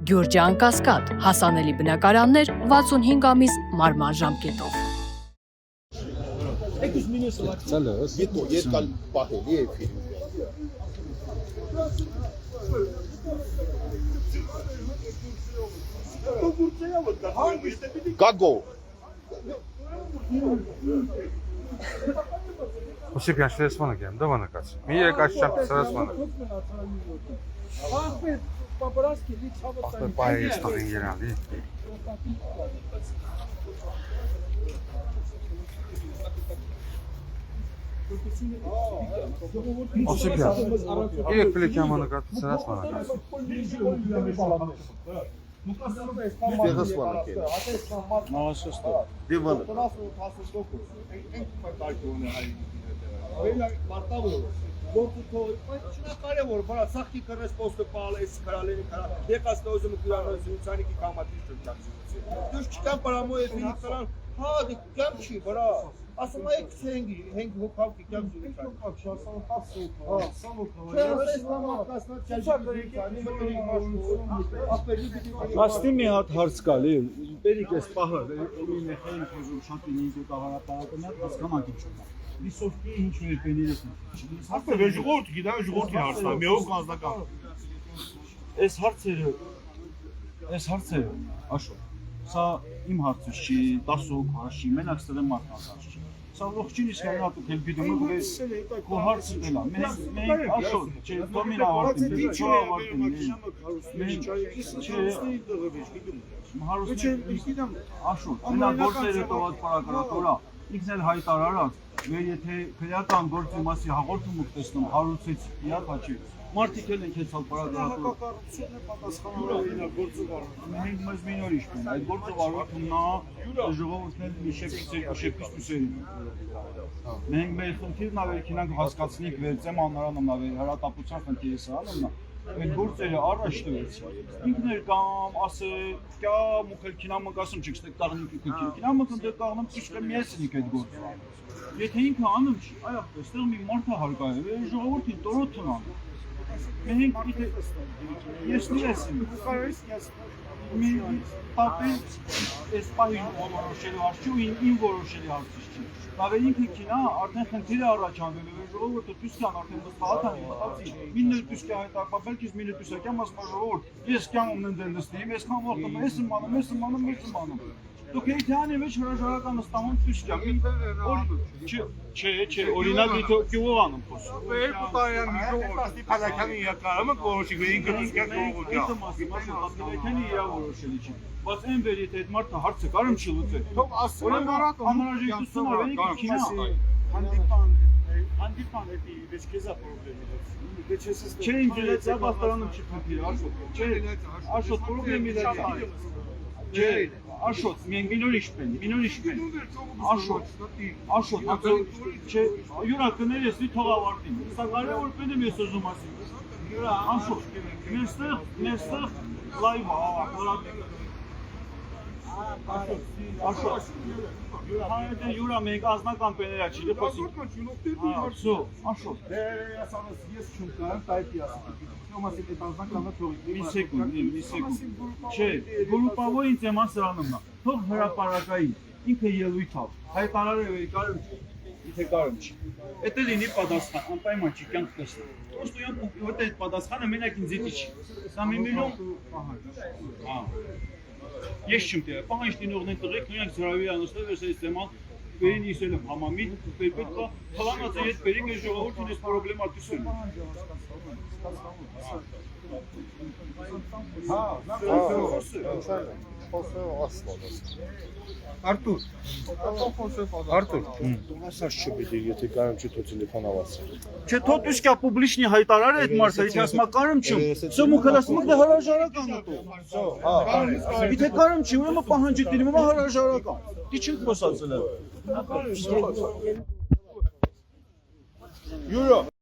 Գյուրջան Կասկադ, հասանելի բնակարաններ 65 ամիս մարման ժամկետով։ Երկալ պահելի է ֆիլմ։ Գագո։ Osipyan şurasına geldim, de bana kaç. Niye kaçacağım sırasına? Bak bayağı istediğin yer aldı. Osipyan. İlk plakam bana kaç sırasına kaç. Դեղասվանը կեր։ Նավասոստը։ Դիվանը։ Կարևոր, բարա սախքի կրես պոստը պահալ, էս քրալերի քրա, եկած նոզումը կուրանոզի ցանիկի կամատի շրջակցի։ Դուք չկան պարամո է ֆիլմ կրան, հա, դե կամ չի, բարա, ասում եք ցենգի, հենք հոքավ կիքամ զուրի քան։ Աստի մի հատ հարց կալի, բերիկ էս պահը, մի մեխային քոզում շատին ինձ կաղարապարակնա, հասկանանք ինչ ունա։ Լիսովքի ինչ որ պեներս են։ Հաստատ ժողովուրդ գիտա, ժողովրդի հարցն է, միով կանզնական։ Այս հարցերը, աշո, սա իմ հարցը չի, 10 հոգ հարց չի, մենակ ստեղ եմ մարդկանց հարց չի։ Սա ողջին իսկ հայրատու քել գիտում եք, քո հարցը դելա, մենք աշո, չէ, դոմինա ավարտին, դիչո ավարտին։ Աշո, նա գործերը տված պարակրատորա, ինքն էլ հայտարարած, Մեր եթե քրեական գործի մասի հաղորդում եք տեսնում, հարուցեց իհարկե հաճի։ Մարդիկ էլ են քեցալ պարագրաֆը։ Կառուցությունը պատասխանատու է գործողարը։ Մենք մեզ մի նոր իշ ունենք։ Այդ գործողարը նա ժողովուրդն էլ մի շեփից ուսերի։ Մենք մեր խնդիրն ավելքինանք հասկացնենք վերցեմ անհրաժեշտ նավեր հրատապության խնդիրը սրանն է։ Այդ գործերը առաջ տվեցի։ Ինքն էլ կամ ասե, կամ ու քելքինամը ասում չի, ստե կաղնիկի քելքինամը կնդե կաղնեմ ճիշտ միեսնիկ այդ գործը։ Եթե ինքը անում չի, այո, այստեղ մի մարդ է հարկայել, ժողովրդին տորոթն անում։ Մենք ես նիրեսին, մի պապին այս պահին որոշելու հարց չի ու ին որոշելի հարց չի։ Նավեր ինքը կինա, արդեն խնդիրը առաջանվել է, ժողովուրդը դուսկյան արդեն վստահատան է մտածի։ Մինը դուսկյա հայտարարվել կիս մինը դուսակյամ ասում ժողովուրդ, ես կյամ ունեն դստիմ, ես կան վաղտում, ես եմ անում։ Դուք եք դանի մեջ հրաժարական ստանում դուսկյամ։ Չէ, օրինակ գյուղ անում խոսում։ Մեր պտարյան ժողովրդի փալականի յակարամը կորոշի ինքը դուսկյան ժողովուրդի։ Փալականի իրա որոշելի չի։ Բայց այն վեր եթե այդ մարդը հարցը կարում չի լուծել։ Թող ասում են անհրաժեշտություն ավելին կինա։ Հանդիպան էդի վեճկեզա պրոբլեմի։ Չէ, իմ դելեցա բաստարանում չի փոքիր, Աշոտ։ Չէ, Աշոտ պրոբլեմի դե։ Չէ, Աշոտ, մենք մի նոր իշպեն։ Աշոտ, չէ, յուրա կներես մի թող ավարտին։ Սա կարևոր պեն եմ ես ուզում ասիմ։ Աշոտ, ներստեղ լայվ Աշոտ, յուրա մենք ազնական պեներա չի դեպոսիմ։ Աշոտ, ես չում կարեմ տայպի ասում։ մի սեկունդ, չէ, գրուպավոր ինձ եման սրանումն է, թող հրապարակայի, ինքը ելույթ ավ, հայտարարել է կարում չի, իթե կարում չի, էտ է լինի պատասխան, անպայման չի կյանք տեսնի, ոստոյան ոտ այդ պատասխանը մենակ ինձ ետի չի, սա մի միլիոն ես չում տեղ, պահանջ տինողն են տղեք, նոյանք զրավի անստեղ ես այս թեման Վերին իսել եմ համամիտ, պետք է թվանացը ետ բերինք ես ժողովորդին ես պրոբլեմատություն։ Արտուր, դու ասած չպիտի, եթե կարում չի թո տելեֆոն ավացել։ Չէ, թո դուսկյա պուբլիշնի հայտարար այդ մարդը, եթե ասմա կարում չում, սոմու կլասմուկ դե հրաժարական ատու։ Եթե կարում չի, ուրեմը պահանջի տիրում է հրաժարական, դի չենք խոսացել է։ Յուրա